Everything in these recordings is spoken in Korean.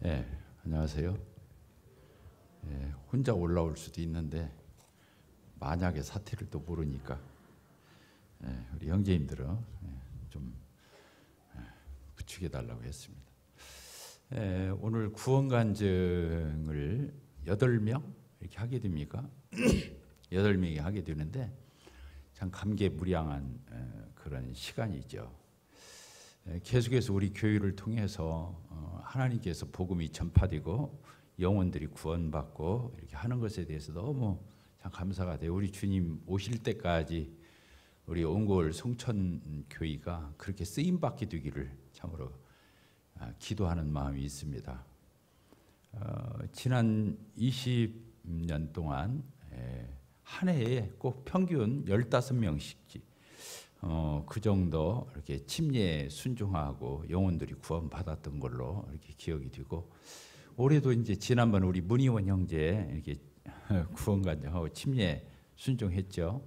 네, 안녕하세요. 혼자 올라올 수도 있는데 만약에 사태를 또 모르니까 우리 형제님들은 좀 부축해 달라고 했습니다. 오늘 구원 간증을 8명 이렇게 하게 됩니까? 8명이 하게 되는데 참 감개무량한 그런 시간이죠. 계속해서 우리 교회를 통해서 하나님께서 복음이 전파되고 영혼들이 구원받고 이렇게 하는 것에 대해서 너무 참 감사가 돼요. 우리 주님 오실 때까지 우리 온골 송천교회가 그렇게 쓰임받게 되기를 참으로 기도하는 마음이 있습니다. 지난 20년 동안 한 해에 꼭 평균 15명씩 그 정도 이렇게 침례에 순종하고 영혼들이 구원받았던 걸로 이렇게 기억이 되고, 올해도 이제 지난번 우리 문희원 형제 이렇게 구원 간증하고 침례 순종했죠.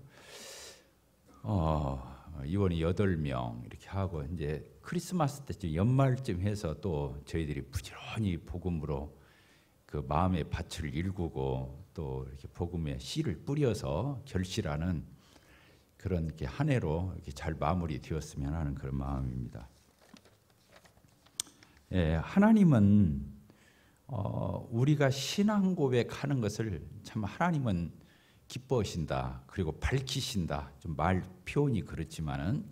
이번에 8명 이렇게 하고 이제 크리스마스 때쯤 연말쯤 해서 또 저희들이 부지런히 복음으로 그 마음의 밭을 일구고 또 이렇게 복음의 씨를 뿌려서 결실하는 그런 이렇게 한 해로 이렇게 잘 마무리되었으면 하는 그런 마음입니다. 하나님은 우리가 신앙 고백하는 것을 참 하나님은 기뻐하신다. 그리고 밝히신다. 좀 말 표현이 그렇지만은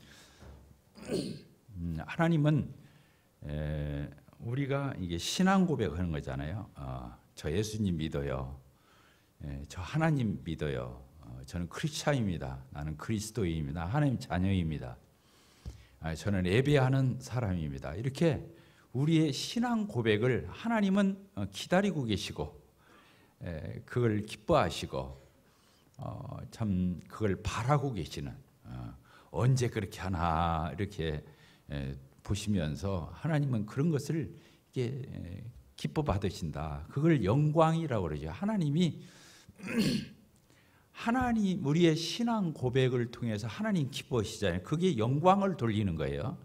하나님은 우리가 이게 신앙 고백하는 거잖아요. 저 예수님 믿어요. 저 하나님 믿어요. 저는 크리스찬입니다. 나는 그리스도인입니다. 하나님 자녀입니다. 저는 예배하는 사람입니다. 이렇게 우리의 신앙 고백을 하나님은 기다리고 계시고 그걸 기뻐하시고 참 그걸 바라고 계시는, 언제 그렇게 하나 이렇게 보시면서 하나님은 그런 것을 이렇게 기뻐 받으신다. 그걸 영광이라고 그러죠. 하나님 우리의 신앙 고백을 통해서 하나님 기뻐하시잖아요. 그게 영광을 돌리는 거예요.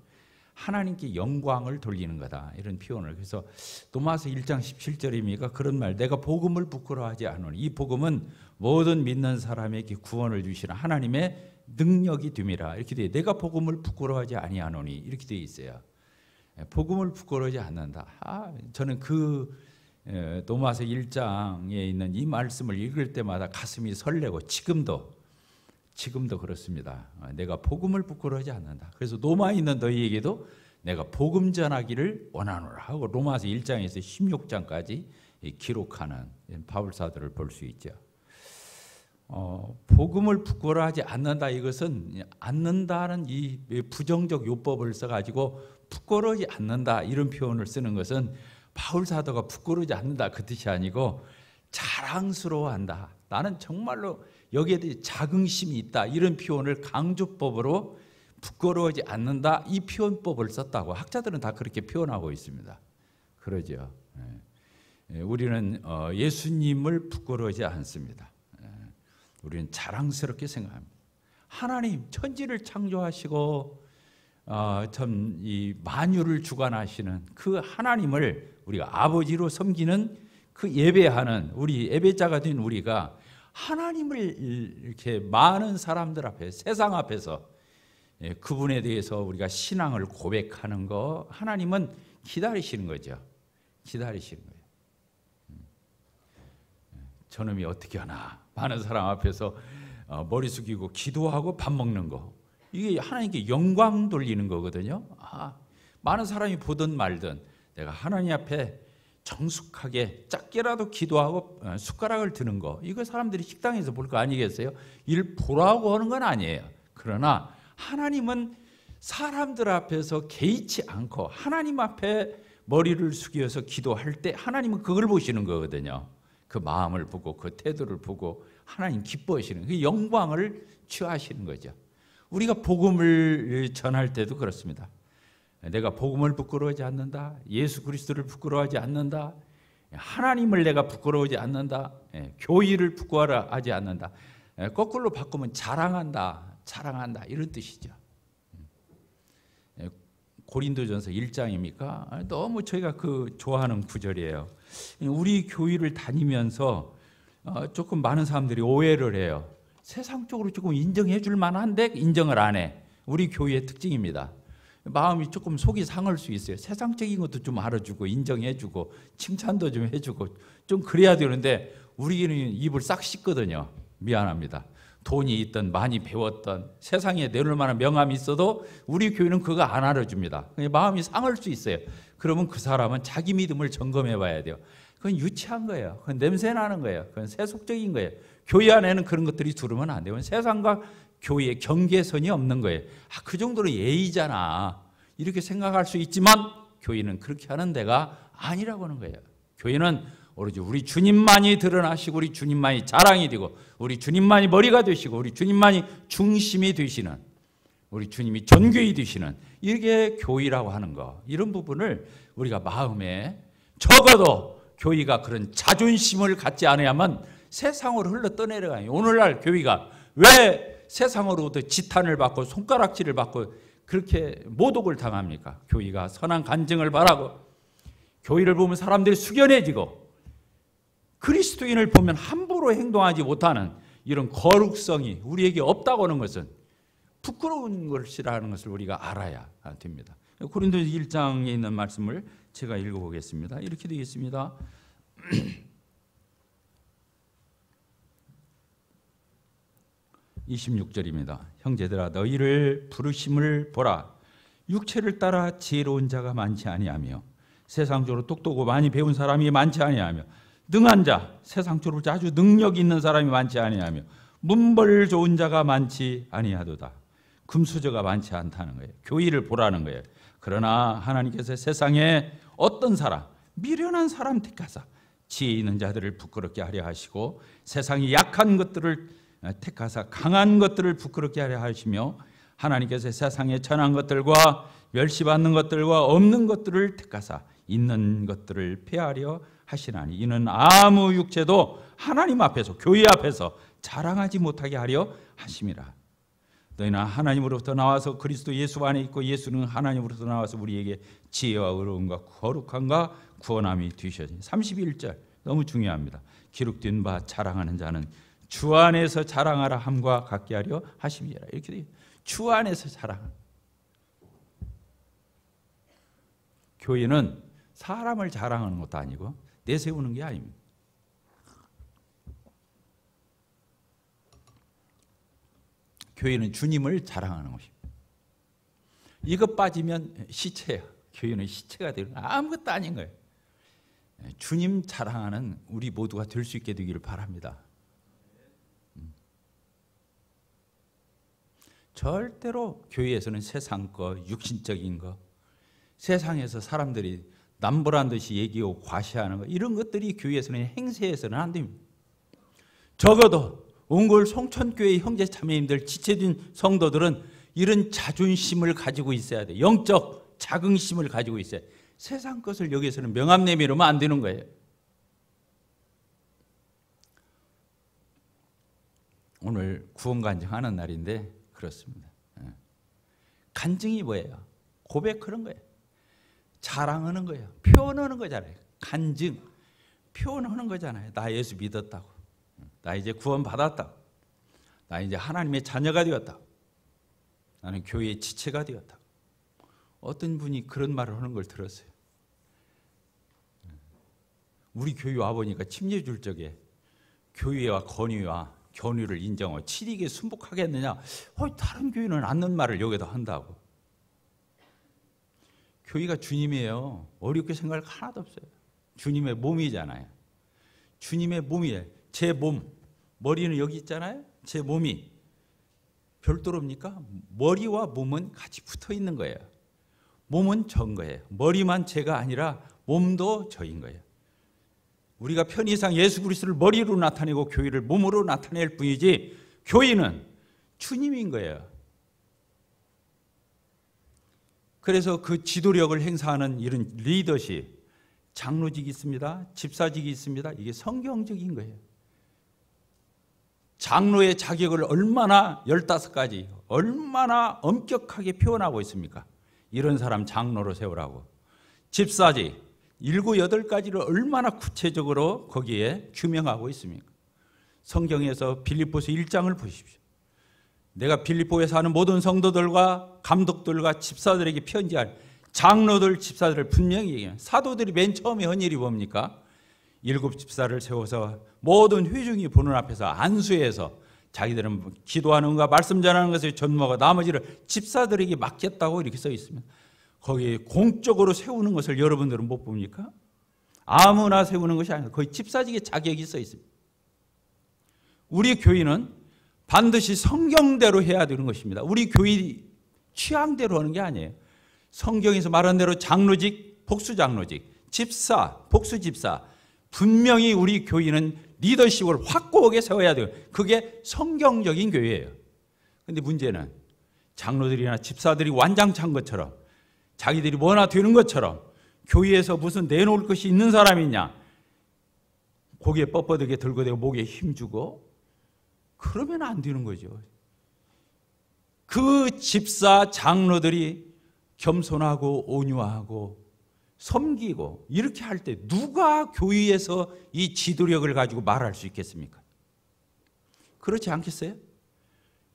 하나님께 영광을 돌리는 거다. 이런 표현을. 그래서 로마서 1장 17절입니까? 그런 말, 내가 복음을 부끄러워하지 않으니 이 복음은 모든 믿는 사람에게 구원을 주시는 하나님의 능력이 됨이라. 이렇게 돼. 내가 복음을 부끄러워하지 아니하노니 이렇게 돼 있어요. 복음을 부끄러워하지 않는다. 저는 로마서 1장에 있는 이 말씀을 읽을 때마다 가슴이 설레고 지금도 그렇습니다. 내가 복음을 부끄러워하지 않는다. 그래서 로마에 있는 너희에게도 내가 복음 전하기를 원하노라 하고 로마서 1장에서 16장까지 기록하는 바울 사도를 볼 수 있죠. 복음을 부끄러워하지 않는다. 이것은 않는다는 이 부정적 요법을 써가지고 부끄러워하지 않는다 이런 표현을 쓰는 것은 바울 사도가 부끄러워하지 않는다 그 뜻이 아니고 자랑스러워한다. 나는 정말로 여기에 대해 자긍심이 있다. 이런 표현을 강조법으로 부끄러워하지 않는다. 이 표현법을 썼다고 학자들은 다 그렇게 표현하고 있습니다. 그러죠. 우리는 예수님을 부끄러워하지 않습니다. 우리는 자랑스럽게 생각합니다. 하나님 천지를 창조하시고 참 이 만유를 주관하시는 그 하나님을 우리가 아버지로 섬기는 그 예배하는 우리 예배자가 된 우리가 하나님을 이렇게 많은 사람들 앞에 세상 앞에서 그분에 대해서 우리가 신앙을 고백하는 거 하나님은 기다리시는 거죠. 기다리시는 거예요. 저놈이 어떻게 하나 많은 사람 앞에서 머리 숙이고 기도하고 밥 먹는 거, 이게 하나님께 영광 돌리는 거거든요. 많은 사람이 보든 말든 내가 하나님 앞에 정숙하게 작게라도 기도하고 숟가락을 드는 거, 이거 사람들이 식당에서 볼 거 아니겠어요? 일 보라고 하는 건 아니에요. 그러나 하나님은 사람들 앞에서 개의치 않고 하나님 앞에 머리를 숙여서 기도할 때 하나님은 그걸 보시는 거거든요. 그 마음을 보고 그 태도를 보고 하나님 기뻐하시는 그 영광을 취하시는 거죠. 우리가 복음을 전할 때도 그렇습니다. 내가 복음을 부끄러워하지 않는다. 예수 그리스도를 부끄러워하지 않는다. 하나님을 내가 부끄러워하지 않는다. 교회를 부끄러워하지 않는다. 거꾸로 바꾸면 자랑한다. 이런 뜻이죠. 고린도전서 1장입니까? 너무 저희가 좋아하는 구절이에요. 우리 교회를 다니면서 조금 많은 사람들이 오해를 해요. 세상적으로 조금 인정해 줄 만한데 인정을 안 해. 우리 교회의 특징입니다. 마음이 조금 속이 상할 수 있어요. 세상적인 것도 좀 알아주고 인정해주고 칭찬도 좀 해주고 좀 그래야 되는데 우리는 입을 싹 씻거든요. 미안합니다. 돈이 있든 많이 배웠든 세상에 내놓을 만한 명함이 있어도 우리 교회는 그거 안 알아줍니다. 마음이 상할 수 있어요. 그러면 그 사람은 자기 믿음을 점검해 봐야 돼요. 그건 유치한 거예요. 그건 냄새 나는 거예요. 그건 세속적인 거예요. 교회 안에는 그런 것들이 두르면 안 돼요. 세상과 교회의 경계선이 없는 거예요. 그 정도로 예의잖아. 이렇게 생각할 수 있지만 교회는 그렇게 하는 데가 아니라고 하는 거예요. 교회는 오로지 우리 주님만이 드러나시고 우리 주님만이 자랑이 되고 우리 주님만이 머리가 되시고 우리 주님만이 중심이 되시는 우리 주님이 전교이 되시는 이게 교회라고 하는 거. 이런 부분을 우리가 마음에 적어도 교회가 그런 자존심을 갖지 않아야만 세상으로 흘러 떠내려가요. 오늘날 교회가 왜 세상으로부터 지탄을 받고 손가락질을 받고 그렇게 모독을 당합니까? 교회가 선한 간증을 바라고 교회를 보면 사람들이 숙연해지고 그리스도인을 보면 함부로 행동하지 못하는 이런 거룩성이 우리에게 없다고 하는 것은 부끄러운 것이라는 것을 우리가 알아야 됩니다. 고린도서 1장에 있는 말씀을 제가 읽어보겠습니다. 이렇게 되겠습니다. 26절입니다. 형제들아 너희를 부르심을 보라. 육체를 따라 지혜로운 자가 많지 아니하며 세상적으로 똑똑하고 많이 배운 사람이 많지 아니하며 능한 자, 세상적으로 아주 능력 있는 사람이 많지 아니하며 문벌 좋은 자가 많지 아니하도다. 금수저가 많지 않다는 거예요. 교회를 보라는 거예요. 그러나 하나님께서 세상에 어떤 사람, 미련한 사람 택하사 지혜 있는 자들을 부끄럽게 하려 하시고 세상이 약한 것들을 택하사 강한 것들을 부끄럽게 하려 하시며 하나님께서 세상에 천한 것들과 멸시받는 것들과 없는 것들을 택하사 있는 것들을 폐하려 하시나니 이는 아무 육체도 하나님 앞에서 교회 앞에서 자랑하지 못하게 하려 하심이라. 너희는 하나님으로부터 나와서 그리스도 예수 안에 있고 예수는 하나님으로부터 나와서 우리에게 지혜와 의로움과 거룩함과 구원함이 되셨으니 31절 너무 중요합니다. 기록된 바 자랑하는 자는 주 안에서 자랑하라 함과 같게 하려 하심이라. 이렇게 돼요. 주 안에서 자랑. 교회는 사람을 자랑하는 것도 아니고 내세우는 게 아닙니다. 교회는 주님을 자랑하는 것입니다. 이것 빠지면 시체예요. 교회는 시체가 되는 아무것도 아닌 거예요. 주님 자랑하는 우리 모두가 될 수 있게 되기를 바랍니다. 절대로 교회에서는 세상 거, 육신적인 거, 세상에서 사람들이 남보란 듯이 얘기하고 과시하는 거 이런 것들이 교회에서는 행세에서는 안 됩니다. 적어도 옹골 송천교회 형제 자매님들 지체된 성도들은 이런 자존심을 가지고 있어야 돼. 영적 자긍심을 가지고 있어야 돼. 세상 것을 여기서는 명함 내밀으면 안 되는 거예요. 오늘 구원 간증하는 날인데 그렇습니다. 간증이 뭐예요? 고백하는 거예요. 자랑하는 거예요. 표현하는 거잖아요. 간증, 표현하는 거잖아요. 나 예수 믿었다고. 나 이제 구원 받았다고. 나 이제 하나님의 자녀가 되었다고. 나는 교회의 지체가 되었다고. 어떤 분이 그런 말을 하는 걸 들었어요. 우리 교회 와보니까 침례줄 적에 교회와 권위와 견유를 인정하고 치리게 순복하겠느냐. 다른 교회는 않는 말을 여기다 한다고. 교회가 주님이에요. 어렵게 생각할 하나도 없어요. 주님의 몸이잖아요. 주님의 몸이에요. 제 몸, 머리는 여기 있잖아요. 제 몸이 별도로입니까? 머리와 몸은 같이 붙어 있는 거예요. 몸은 전 거예요. 머리만 제가 아니라 몸도 저인 거예요. 우리가 편의상 예수 그리스도를 머리로 나타내고 교회를 몸으로 나타낼 뿐이지 교회는 주님인 거예요. 그래서 그 지도력을 행사하는 이런 리더십, 장로직이 있습니다. 집사직이 있습니다. 이게 성경적인 거예요. 장로의 자격을 얼마나 15가지, 얼마나 엄격하게 표현하고 있습니까? 이런 사람 장로로 세우라고. 집사직 7, 8가지를 얼마나 구체적으로 거기에 규명하고 있습니까? 성경에서 빌립보서 1장을 보십시오. 내가 빌립보에 사는 모든 성도들과 감독들과 집사들에게 편지할 장로들, 집사들을 분명히 얘기해요. 사도들이 맨 처음에 한 일이 뭡니까? 7 집사를 세워서 모든 회중이 보는 앞에서 안수해서 자기들은 기도하는 것과 말씀 전하는 것에 전무하고 나머지를 집사들에게 맡겼다고 이렇게 써 있습니다. 거기 공적으로 세우는 것을 여러분들은 못 봅니까? 아무나 세우는 것이 아니라 거의 집사직의 자격이 써 있습니다. 우리 교회는 반드시 성경대로 해야 되는 것입니다. 우리 교회 취향대로 하는 게 아니에요. 성경에서 말한 대로 장로직, 복수장로직, 집사, 복수집사, 분명히 우리 교회는 리더십을 확고하게 세워야 돼요. 그게 성경적인 교회예요. 그런데 문제는 장로들이나 집사들이 완장찬 것처럼 자기들이 뭐나 되는 것처럼 교회에서 무슨 내놓을 것이 있는 사람이 있냐, 고개 뻣뻣하게 들고 대고 목에 힘주고 그러면 안 되는 거죠. 그 집사 장로들이 겸손하고 온유하고 섬기고 이렇게 할 때 누가 교회에서 이 지도력을 가지고 말할 수 있겠습니까? 그렇지 않겠어요?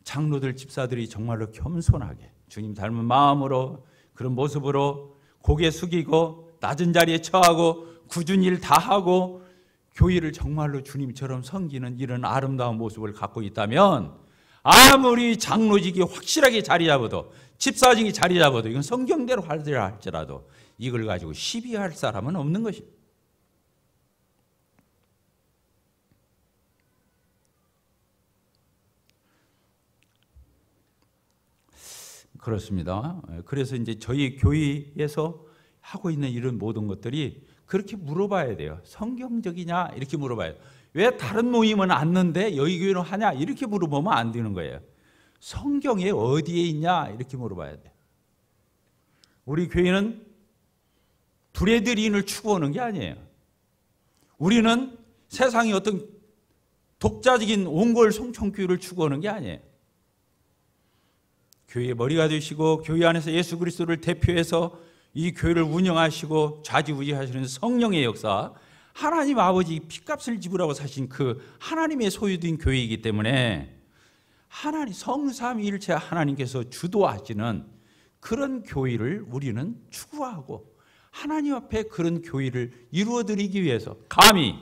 장로들, 집사들이 정말로 겸손하게 주님 닮은 마음으로 그런 모습으로 고개 숙이고 낮은 자리에 처하고 굳은 일 다 하고 교회를 정말로 주님처럼 섬기는 이런 아름다운 모습을 갖고 있다면 아무리 장로직이 확실하게 자리 잡아도 집사직이 자리 잡아도 이건 성경대로 하리라 할지라도 이걸 가지고 시비할 사람은 없는 것입니다. 그렇습니다. 그래서 이제 저희 교회에서 하고 있는 이런 모든 것들이 그렇게 물어봐야 돼요. 성경적이냐 이렇게 물어봐야 돼요. 왜 다른 모임은 않는데 여기 교회는 하냐 이렇게 물어보면 안 되는 거예요. 성경에 어디에 있냐 이렇게 물어봐야 돼요. 우리 교회는 브레드린을 추구하는 게 아니에요. 우리는 세상의 어떤 독자적인 옹골 성천교회를 추구하는 게 아니에요. 교회의 머리가 되시고 교회 안에서 예수 그리스도를 대표해서 이 교회를 운영하시고 좌지우지하시는 성령의 역사, 하나님 아버지 핏값을 지불하고 사신 그 하나님의 소유된 교회이기 때문에 하나님 성삼위일체 하나님께서 주도하시는 그런 교회를 우리는 추구하고 하나님 앞에 그런 교회를 이루어드리기 위해서 감히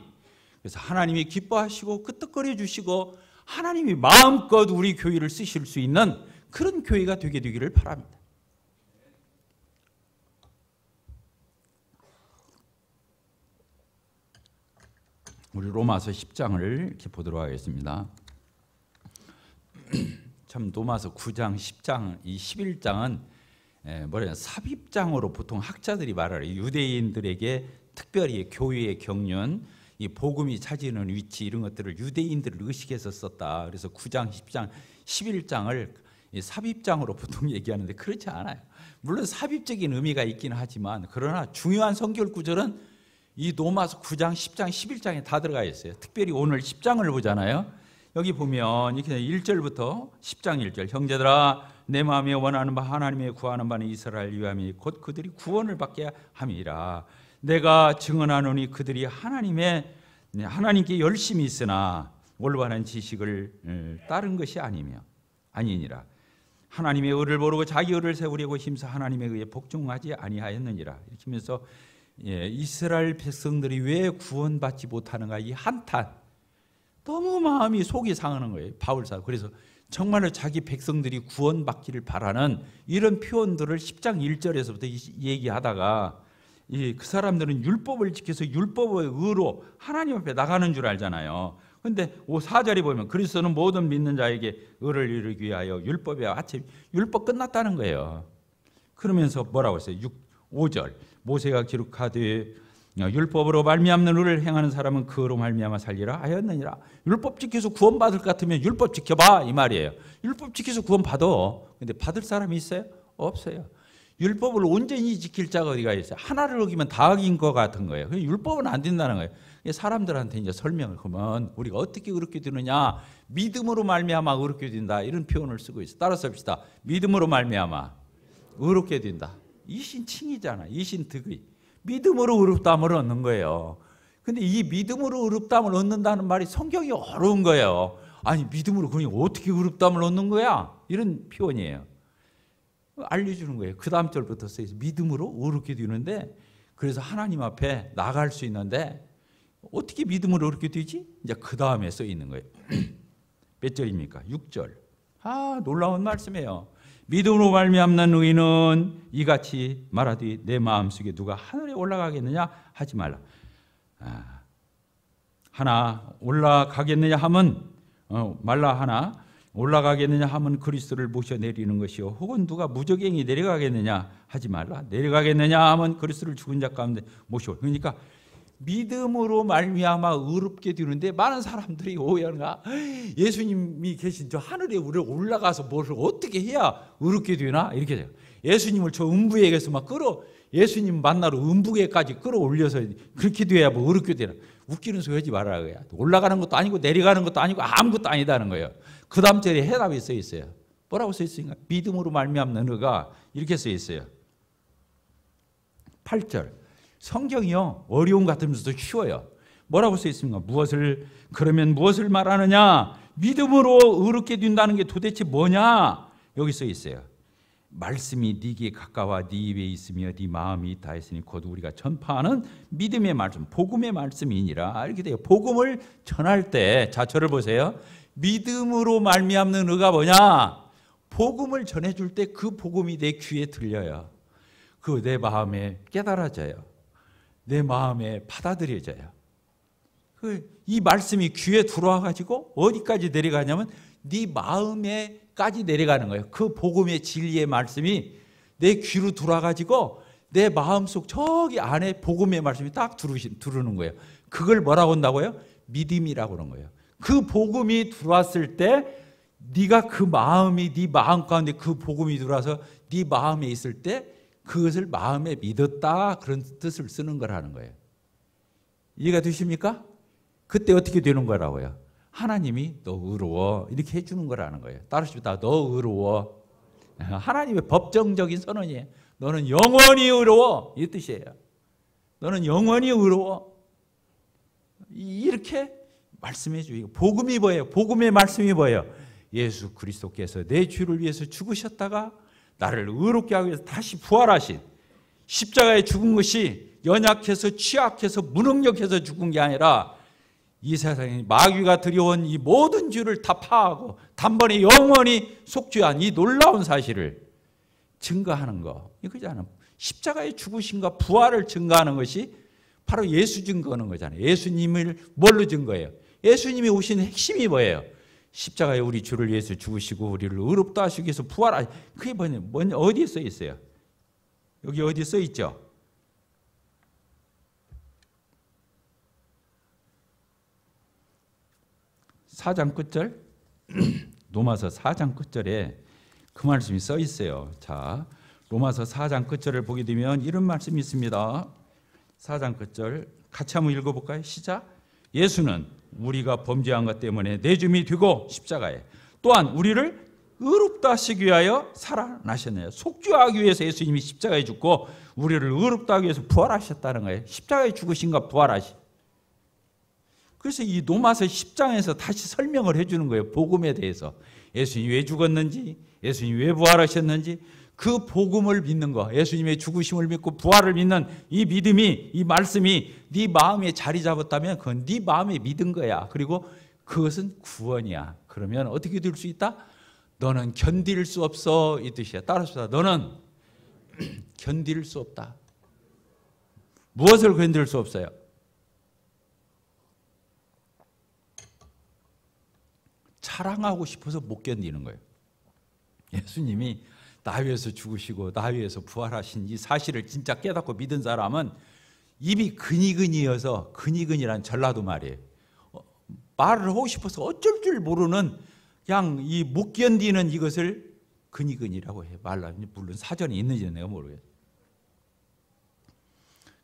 그래서 하나님이 기뻐하시고 끄떡거려 주시고 하나님이 마음껏 우리 교회를 쓰실 수 있는 그런 교회가 되게 되기를 바랍니다. 우리 로마서 10장을 이렇게 보도록 하겠습니다. 참 로마서 9장, 10장, 이 11장은 뭐냐 삽입장으로 보통 학자들이 말하는 유대인들에게 특별히 교회의 경륜, 이 복음이 차지하는 위치 이런 것들을 유대인들을 의식해서 썼다. 그래서 9장, 10장, 11장을 삽입장으로 보통 얘기하는데 그렇지 않아요. 물론 삽입적인 의미가 있긴 하지만 그러나 중요한 성경 구절은 이 로마서 9장, 10장, 11장에 다 들어가 있어요. 특별히 오늘 10장을 보잖아요. 여기 보면 이렇게 1절부터 10장 1절 형제들아 내 마음에 원하는 바 하나님의 구하는 바는 이스라엘 유함이 곧 그들이 구원을 받게 함이라. 내가 증언하노니 그들이 하나님께 열심히 있으나 올바른 지식을 따른 것이 아니니라. 하나님의 의를 모르고 자기 의를 세우려고 힘써 하나님의 의에 복종하지 아니하였느니라. 이렇게 하면서 이스라엘 백성들이 왜 구원받지 못하는가 이 한탄, 너무 마음이 속이 상하는 거예요. 바울사. 그래서 정말로 자기 백성들이 구원받기를 바라는 이런 표현들을 10장 1절에서부터 얘기하다가 그 사람들은 율법을 지켜서 율법의 의로 하나님 앞에 나가는 줄 알잖아요. 그런데 4절에 보면 그리스도는 모든 믿는 자에게 의를 이루기 위하여 율법에 아침 율법 끝났다는 거예요. 그러면서 뭐라고 했어요? 5절 모세가 기록하되 율법으로 말미암는 의를 행하는 사람은 그로 말미암아 살리라 하였느니라. 율법 지켜서 구원받을 것 같으면 율법 지켜봐 이 말이에요. 율법 지켜서 구원받아. 근데 받을 사람이 있어요? 없어요. 율법을 온전히 지킬 자가 어디가 있어요? 하나를 어기면 다 어긴 것 같은 거예요. 율법은 안 된다는 거예요. 사람들한테 이제 설명을 하면 우리가 어떻게 그렇게 되느냐, 믿음으로 말미암아 그렇게 된다 이런 표현을 쓰고 있어요. 따라서 합시다. 믿음으로 말미암아 의롭게 된다. 이신칭이잖아. 이신득의. 믿음으로 의롭다함을 얻는 거예요. 근데 이 믿음으로 의롭다함을 얻는다는 말이 성경이 어려운 거예요. 아니 믿음으로 그냥 어떻게 의롭다함을 얻는 거야? 이런 표현이에요. 알려주는 거예요. 그 다음 절부터 써있어. 믿음으로 의롭게 되는데, 그래서 하나님 앞에 나갈 수 있는데 어떻게 믿음으로 의롭게 되지? 이제 그 다음에 써 있는 거예요. 몇 절입니까? 6절. 놀라운 말씀이에요. 믿음으로 말미암는 의인은 이같이 말하되 내 마음속에 누가 하늘에 올라가겠느냐 하지 말라. 하나 올라가겠느냐 하면 말라. 하나 올라가겠느냐 하면 그리스도를 모셔 내리는 것이요, 혹은 누가 무저갱이 내려가겠느냐 하지 말라. 내려가겠느냐 하면 그리스도를 죽은 자 가운데 모시고. 그러니까 믿음으로 말미암아 의롭게 되는데, 많은 사람들이 오해하는가, 예수님이 계신 저 하늘에 우리 올라가서 뭘 어떻게 해야 의롭게 되나 이렇게 돼요. 예수님을 저 음부에게서 막 예수님 만나러 음부에까지 끌어올려서 그렇게 돼야 뭐 의롭게 되나. 웃기는 소리 하지 말아라. 올라가는 것도 아니고 내려가는 것도 아니고 아무것도 아니다는 거예요. 그 다음 절에 해답이 써 있어요. 뭐라고 써 있습니까? 믿음으로 말미암는 의가 이렇게 써 있어요. 8절. 성경이요, 어려운 것 같으면서도 쉬워요. 뭐라고 써 있습니까? 그러면 무엇을 말하느냐? 믿음으로 의롭게 된다는 게 도대체 뭐냐? 여기 써 있어요. 말씀이 네게 가까워 네 입에 있으며 네 마음이 있다 했으니 곧 우리가 전파하는 믿음의 말씀, 복음의 말씀이니라. 이렇게 돼요. 복음을 전할 때, 자 저를 보세요. 믿음으로 말미암는 의가 뭐냐? 복음을 전해줄 때 그 복음이 내 귀에 들려요. 그 내 마음에 깨달아져요. 내 마음에 받아들여져요. 이 말씀이 귀에 들어와가지고 어디까지 내려가냐면 네 마음에까지 내려가는 거예요. 그 복음의 진리의 말씀이 내 귀로 들어와가지고 내 마음속 저기 안에 복음의 말씀이 딱 들어오는 거예요. 그걸 뭐라고 한다고요? 믿음이라고 그러는 거예요. 그 복음이 들어왔을 때 네가 그 마음이 네 마음 가운데 그 복음이 들어와서 네 마음에 있을 때 그것을 마음에 믿었다, 그런 뜻을 쓰는 거라는 거예요. 이해가 되십니까? 그때 어떻게 되는 거라고요? 하나님이 너 의로워 이렇게 해주는 거라는 거예요. 따르십니다. 너 의로워. 하나님의 법정적인 선언이에요. 너는 영원히 의로워 이 뜻이에요. 너는 영원히 의로워. 이렇게 말씀해 주고, 복음이 뭐예요? 복음의 말씀이 뭐예요? 예수 그리스도께서 내 죄를 위해서 죽으셨다가 나를 의롭게 하기 위해서 다시 부활하신, 십자가에 죽은 것이 연약해서 취약해서 무능력해서 죽은 게 아니라 이 세상에 마귀가 들여온 이 모든 죄를 다 파하고 단번에 영원히 속죄한 이 놀라운 사실을 증거하는 거, 이거잖아요. 십자가의 죽으심과 부활을 증거하는 것이 바로 예수 증거하는 거잖아요. 예수님을 뭘로 증거해요? 예수님이 오신 핵심이 뭐예요? 십자가에 우리 주를 위해서 죽으시고 우리를 의롭다 하시기 위해서 부활하시. 그게 뭐냐? 어디에 써 있어요? 여기 어디에 써 있죠? 사장 끝절, 로마서 4장 끝절에 그 말씀이 써 있어요. 자, 로마서 4장 끝절을 보게 되면 이런 말씀이 있습니다. 4장 끝절 같이 한번 읽어볼까요? 시작. 예수는 우리가 범죄한 것 때문에 내줌이 되고 십자가에, 또한 우리를 의롭다 하시기 위하여 살아나셨네요. 속죄하기 위해서 예수님이 십자가에 죽고 우리를 의롭다 하기 위해서 부활하셨다는 거예요. 십자가에 죽으신가 부활하시. 그래서 이 로마서 10장에서 다시 설명을 해주는 거예요. 복음에 대해서. 예수님이 왜 죽었는지, 예수님이 왜 부활하셨는지, 그 복음을 믿는 거, 예수님의 죽으심을 믿고 부활을 믿는 이 믿음이, 이 말씀이 네 마음에 자리 잡았다면 그건 네 마음에 믿은 거야. 그리고 그것은 구원이야. 그러면 어떻게 될 수 있다? 너는 견딜 수 없어 이 뜻이야. 따라서 너는 견딜 수 없다. 무엇을 견딜 수 없어요? 자랑하고 싶어서 못 견디는 거예요. 예수님이 나 위해서 죽으시고 나 위해서 부활하신 이 사실을 진짜 깨닫고 믿은 사람은 입이 근이근이어서, 근이근이란 전라도 말이에요. 말을 하고 싶어서 어쩔 줄 모르는, 그냥 이 못 견디는 이것을 근이근이라고 해요. 물론 사전에 있는지는 내가 모르겠어요.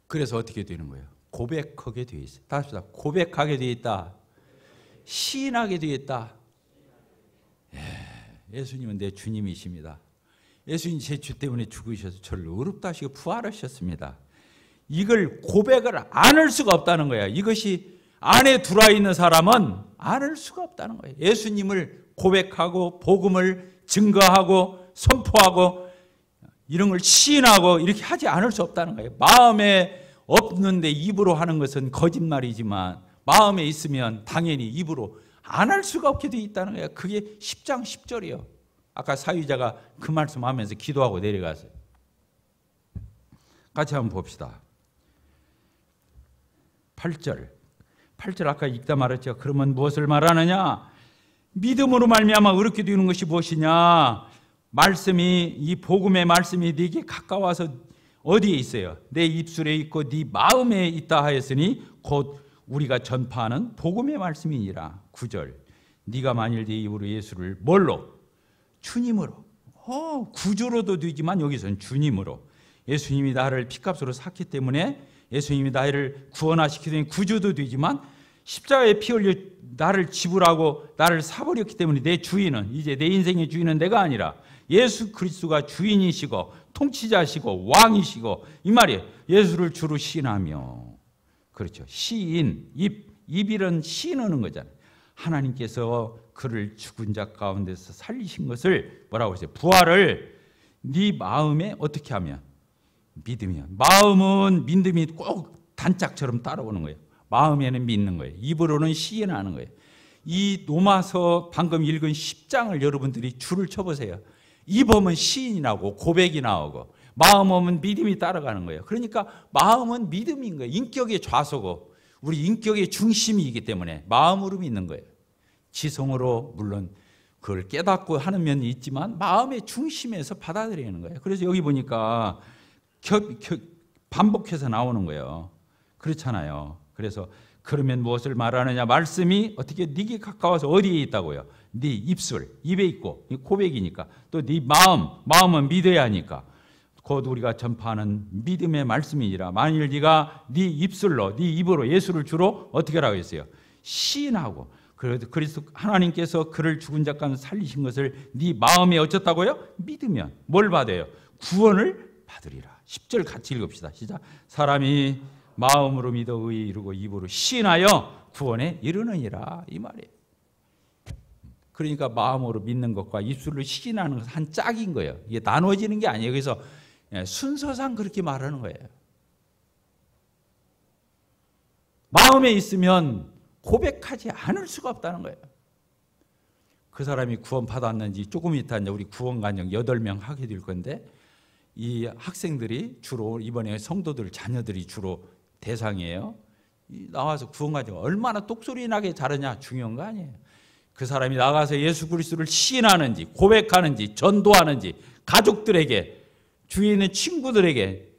그래서 어떻게 되는 거예요? 고백하게 되어 있어요. 다시 합시다. 고백하게 되어 있다. 시인하게 되어 있다. 예수님은 내 주님이십니다. 예수님 제 죄 때문에 죽으셔서 저를 의롭다 하시고 부활하셨습니다. 이걸 고백을 안 할 수가 없다는 거야. 이것이 안에 들어와 있는 사람은 안 할 수가 없다는 거예요. 예수님을 고백하고 복음을 증거하고 선포하고 이런 걸 시인하고 이렇게 하지 않을 수 없다는 거예요. 마음에 없는데 입으로 하는 것은 거짓말이지만 마음에 있으면 당연히 입으로 안 할 수가 없게 돼 있다는 거예요. 그게 10장 10절이요. 아까 사위자가 그 말씀하면서 기도하고 내려갔어요. 같이 한번 봅시다. 8절 아까 읽다 말했죠. 그러면 무엇을 말하느냐? 믿음으로 말미암아 의롭게 되는 것이 무엇이냐? 말씀이, 이 복음의 말씀이 네게 가까워서 어디에 있어요? 내 입술에 있고 네 마음에 있다 하였으니 곧 우리가 전파하는 복음의 말씀이니라. 9절 네가 만일 네 입으로 예수를 뭘로? 주님으로. 구주로도 되지만 여기서는 주님으로. 예수님이 나를 피값으로 샀기 때문에 예수님이 나를 구원하시키더니 구주도 되지만 십자가에 피 흘려 나를 지불하고 나를 사버렸기 때문에 내 주인은, 이제 내 인생의 주인은 내가 아니라 예수 그리스도가 주인이시고 통치자시고 왕이시고, 이 말이에요. 예수를 주로 시인하며. 그렇죠. 시인, 입이란 시인하는 거잖아요. 하나님께서 그를 죽은 자 가운데서 살리신 것을 뭐라고 했어요? 부활을 네 마음에 어떻게 하면? 믿으면. 마음은 믿음이 꼭 단짝처럼 따라오는 거예요. 마음에는 믿는 거예요. 입으로는 시인하는 거예요. 이 로마서 방금 읽은 10장을 여러분들이 줄을 쳐보세요. 입으면 시인이 나오고 고백이 나오고, 마음은 믿음이 따라가는 거예요. 그러니까 마음은 믿음인 거예요. 인격의 좌소고 우리 인격의 중심이기 때문에 마음으로 믿는 거예요. 지성으로 물론 그걸 깨닫고 하는 면이 있지만 마음의 중심에서 받아들이는 거예요. 그래서 여기 보니까 반복해서 나오는 거예요. 그렇잖아요. 그래서 그러면 무엇을 말하느냐? 말씀이 어떻게 네게 가까워서 어디에 있다고요? 네 입술, 입에 있고 고백이니까. 또 네 마음은 믿어야 하니까. 곧 우리가 전파하는 믿음의 말씀이니라. 만일 네가 네 입술로, 네 입으로 예수를 주로 어떻게 하라고 했어요? 시인하고, 그리스도 하나님께서 그를 죽은 자 가운데 살리신 것을 네 마음에 어쩌다고요? 믿으면 뭘 받아요? 구원을 받으리라. 10절 같이 읽읍시다. 시작. 사람이 마음으로 믿어 의에 이르고 입으로 시인하여 구원에 이르느니라. 이 말이에요. 그러니까 마음으로 믿는 것과 입술로 시인하는 것은 한 짝인 거예요. 이게 나눠지는 게 아니에요. 그래서 순서상 그렇게 말하는 거예요. 마음에 있으면 고백하지 않을 수가 없다는 거예요. 그 사람이 구원 받았는지 조금 이따 이제 우리 구원관영 8명 하게 될 건데, 이 학생들이 주로 이번에 성도들 자녀들이 주로 대상이에요. 나와서 구원관영 얼마나 똑소리 나게 잘하냐 중요한 거 아니에요. 그 사람이 나가서 예수 그리스도를 시인하는지 고백하는지 전도하는지 가족들에게 주위에 있는 친구들에게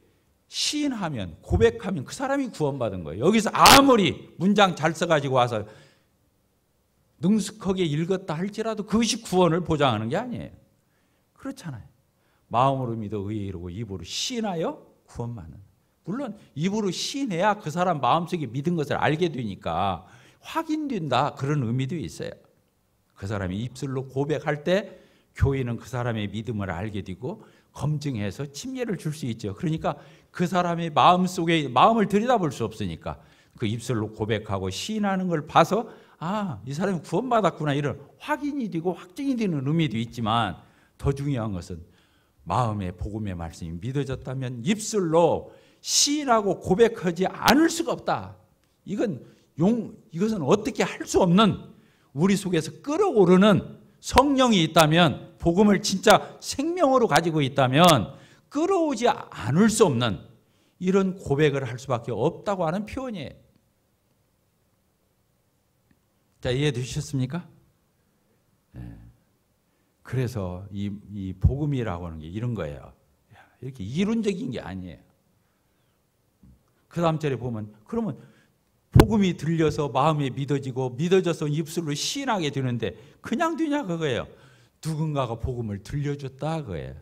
시인하면 고백하면 그 사람이 구원받은 거예요. 여기서 아무리 문장 잘 써가지고 와서 능숙하게 읽었다 할지라도 그것이 구원을 보장하는 게 아니에요. 그렇잖아요. 마음으로 믿어 의에 이르고 입으로 시인하여 구원받는. 물론 입으로 시인해야 그 사람 마음속에 믿은 것을 알게 되니까 확인된다, 그런 의미도 있어요. 그 사람이 입술로 고백할 때 교회는 그 사람의 믿음을 알게 되고 검증해서 침례를 줄 수 있죠. 그러니까 그 사람의 마음속에 마음을 들여다볼 수 없으니까 그 입술로 고백하고 시인하는 걸 봐서 이 사람이 구원받았구나, 이런 확인이 되고 확증이 되는 의미도 있지만, 더 중요한 것은 마음의 복음의 말씀이 믿어졌다면 입술로 시인하고 고백하지 않을 수가 없다. 이것은 어떻게 할 수 없는, 우리 속에서 끓어오르는 성령이 있다면, 복음을 진짜 생명으로 가지고 있다면 끓어오지 않을 수 없는 이런 고백을 할 수밖에 없다고 하는 표현이에요. 자, 이해되셨습니까? 네. 그래서 이 복음이라고 하는 게 이런 거예요. 이렇게 이론적인 게 아니에요. 그 다음 절에 보면, 그러면 복음이 들려서 마음에 믿어지고 믿어져서 입술로 시인하게 되는데 그냥 되냐 그거예요. 누군가가 복음을 들려줬다 그거예요.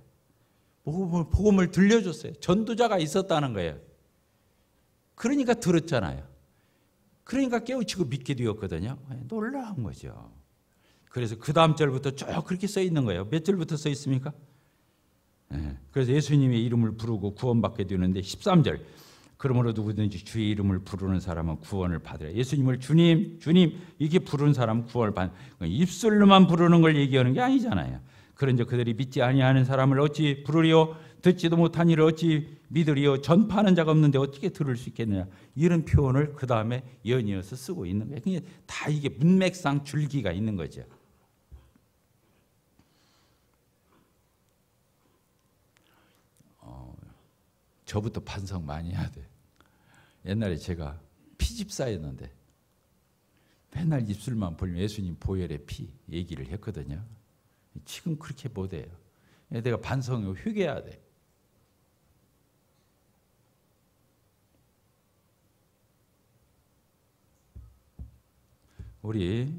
복음을 들려줬어요. 전도자가 있었다는 거예요. 그러니까 들었잖아요. 그러니까 깨우치고 믿게 되었거든요. 놀라운 거죠. 그래서 그 다음 절부터 쭉 그렇게 써 있는 거예요. 몇 절부터 써 있습니까? 그래서 예수님의 이름을 부르고 구원받게 되는데 13절 그러므로 누구든지 주의 이름을 부르는 사람은 구원을 받으라. 예수님을 주님, 주님 이렇게 부르는 사람은 구원을 받는 입술로만 부르는 걸 얘기하는 게 아니잖아요. 그런즉 그들이 믿지 아니하는 사람을 어찌 부르리요? 듣지도 못한 이를 어찌 믿으리요? 전파하는 자가 없는데 어떻게 들을 수 있겠느냐? 이런 표현을 그 다음에 연이어서 쓰고 있는 거예요. 그러니까 다 이게 문맥상 줄기가 있는 거죠. 저부터 반성 많이 해야 돼. 옛날에 제가 피집사였는데 맨날 입술만 벌리면 예수님 보혈의 피 얘기를 했거든요. 지금 그렇게 못해요. 내가 반성하고 회개해야 돼. 우리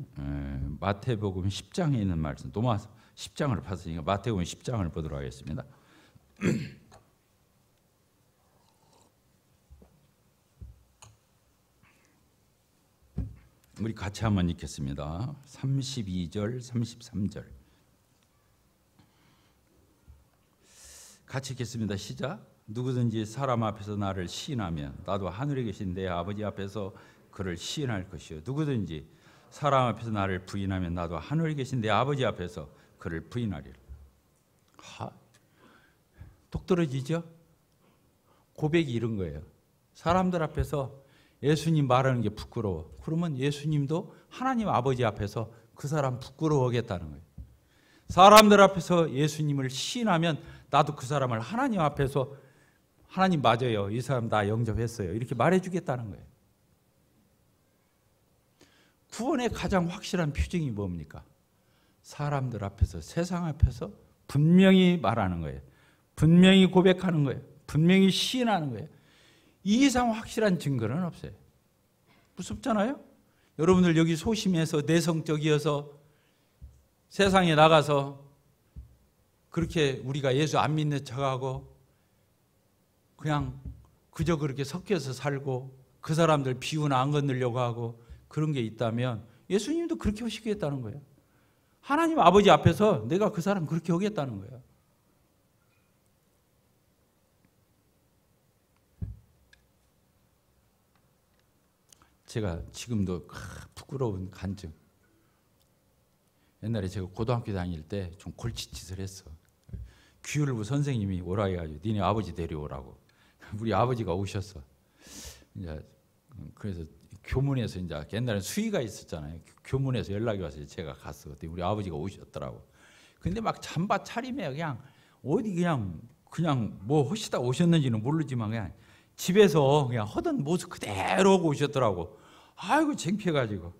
마태복음 10장에 있는 말씀, 또마 10장을 봤으니까 마태복음 10장을 보도록 하겠습니다. 우리 같이 한번 읽겠습니다. 32절, 33절. 같이 읽겠습니다. 시작. 누구든지 사람 앞에서 나를 시인하면 나도 하늘에 계신 내 아버지 앞에서 그를 시인할 것이요. 누구든지 사람 앞에서 나를 부인하면 나도 하늘에 계신 내 아버지 앞에서 그를 부인하리라. 똑 떨어지죠? 고백이 이런 거예요. 사람들 앞에서 예수님 말하는 게 부끄러워. 그러면 예수님도 하나님 아버지 앞에서 그 사람 부끄러워하겠다는 거예요. 사람들 앞에서 예수님을 시인하면 나도 그 사람을 하나님 앞에서 하나님 맞아요. 이 사람 나 영접했어요. 이렇게 말해주겠다는 거예요. 구원의 가장 확실한 표징이 뭡니까? 사람들 앞에서, 세상 앞에서 분명히 말하는 거예요. 분명히 고백하는 거예요. 분명히 시인하는 거예요. 이 이상 확실한 증거는 없어요. 무섭잖아요? 여러분들 여기 소심해서 내성적이어서 세상에 나가서 그렇게 우리가 예수 안 믿는 척하고 그냥 그저 그렇게 섞여서 살고 그 사람들 비유나 안 건들려고 하고 그런 게 있다면 예수님도 그렇게 하시겠다는 거예요. 하나님 아버지 앞에서 내가 그 사람 그렇게 하겠다는 거예요. 제가 지금도 부끄러운 간증. 옛날에 제가 고등학교 다닐 때 좀 골칫짓을 했어. 규율부 선생님이 오라 해가지고 니네 아버지 데려오라고. 우리 아버지가 오셨어. 이제 그래서 교문에서 이제 옛날에 수의가 있었잖아요. 교문에서 연락이 와서 제가 갔어. 그때 우리 아버지가 오셨더라고. 근데 막 잠바 차림에 그냥 어디 그냥 뭐 하시다 오셨는지는 모르지만 그냥 집에서 그냥 하던 모습 그대로 오고 오셨더라고. 아이고 창피해가지고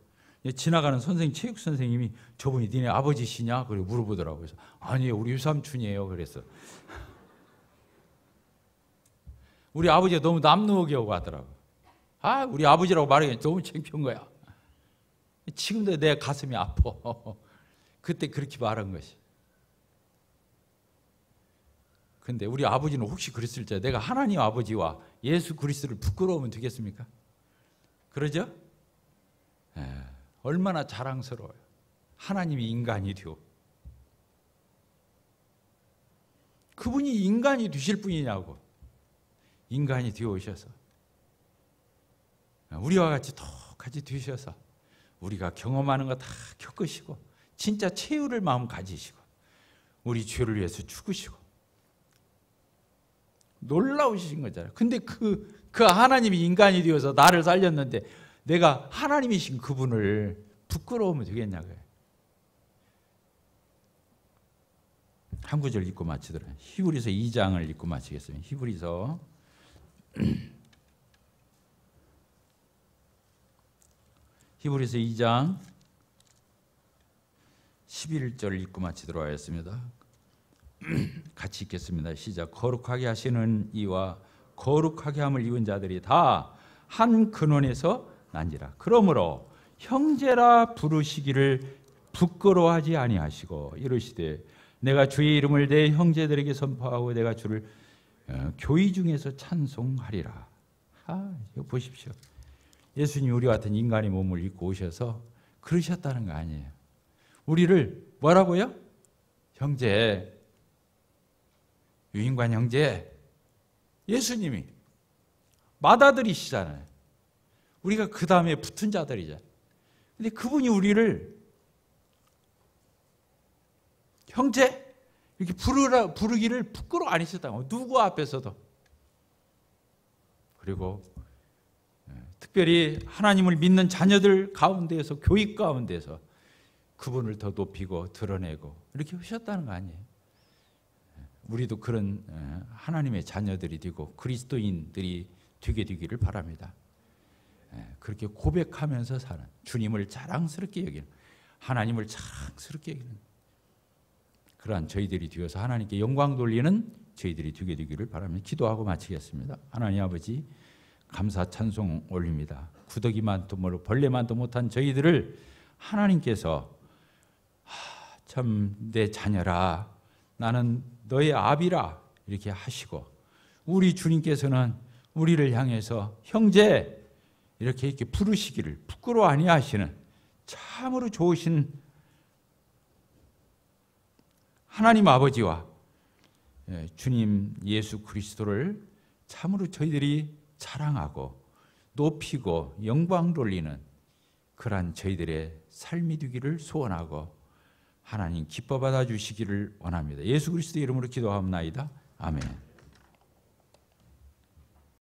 지나가는 선생님, 체육 선생님이 저분이 니네 아버지시냐? 그래 물어보더라고요. 그래서 아니에요, 우리 유삼촌이에요. 그랬어. 우리 아버지가 너무 남루하게 오고 하더라고. 우리 아버지라고 말하기엔 너무 창피한 거야. 지금도 내 가슴이 아파. 그때 그렇게 말한 것이. 근데 우리 아버지는 혹시 그랬을지 내가 하나님 아버지와 예수 그리스도를 부끄러우면 되겠습니까? 그러죠? 얼마나 자랑스러워요. 하나님이 인간이 되어. 그분이 인간이 되실 분이냐고. 인간이 되어 오셔서 우리와 같이 똑같이 되셔서 우리가 경험하는 거 다 겪으시고 진짜 최후를 마음 가지시고 우리 죄를 위해서 죽으시고 놀라우신 거잖아요. 근데 그 하나님이 인간이 되어서 나를 살렸는데 내가 하나님이신 그분을 부끄러우면 되겠냐고요. 한 구절 읽고 마치더라고요. 히브리서 2장을 읽고 마치겠습니다. 히브리서 2장 11절 읽고 마치도록 하겠습니다. 같이 읽겠습니다. 시작. 거룩하게 하시는 이와 거룩하게 함을 입은 자들이 다 한 근원에서 난지라. 그러므로 형제라 부르시기를 부끄러워하지 아니하시고 이르시되 내가 주의 이름을 내 형제들에게 선포하고 내가 주를 교회 중에서 찬송하리라. 이거 보십시오. 예수님 우리 같은 인간의 몸을 입고 오셔서 그러셨다는 거 아니에요. 우리를 뭐라고요? 형제. 유인관 형제, 예수님이 맏아들이시잖아요. 우리가 그 다음에 붙은 자들이잖아요. 근데 그분이 우리를 형제 이렇게 부르기를 부끄러워 안 하셨다고. 누구 앞에서도. 그리고 특별히 하나님을 믿는 자녀들 가운데에서, 교육 가운데서 그분을 더 높이고 드러내고 이렇게 하셨다는 거 아니에요. 우리도 그런 하나님의 자녀들이 되고 그리스도인들이 되게 되기를 바랍니다. 그렇게 고백하면서 사는, 주님을 자랑스럽게 여기는, 하나님을 자랑스럽게 여기는 그러한 저희들이 되어서 하나님께 영광 돌리는 저희들이 되게 되기를 바랍니다. 기도하고 마치겠습니다. 하나님 아버지, 감사 찬송 올립니다. 구더기만도 모르고 벌레만도 못한 저희들을 하나님께서 참 내 자녀라, 나는 너의 아비라 이렇게 하시고, 우리 주님께서는 우리를 향해서 형제 이렇게 부르시기를 부끄러워 아니하시는 참으로 좋으신 하나님 아버지와 주님 예수 그리스도를 참으로 저희들이 자랑하고 높이고 영광 돌리는 그러한 저희들의 삶이 되기를 소원하고 하나님 기뻐 받아 주시기를 원합니다. 예수 그리스도의 이름으로 기도하옵나이다. 아멘.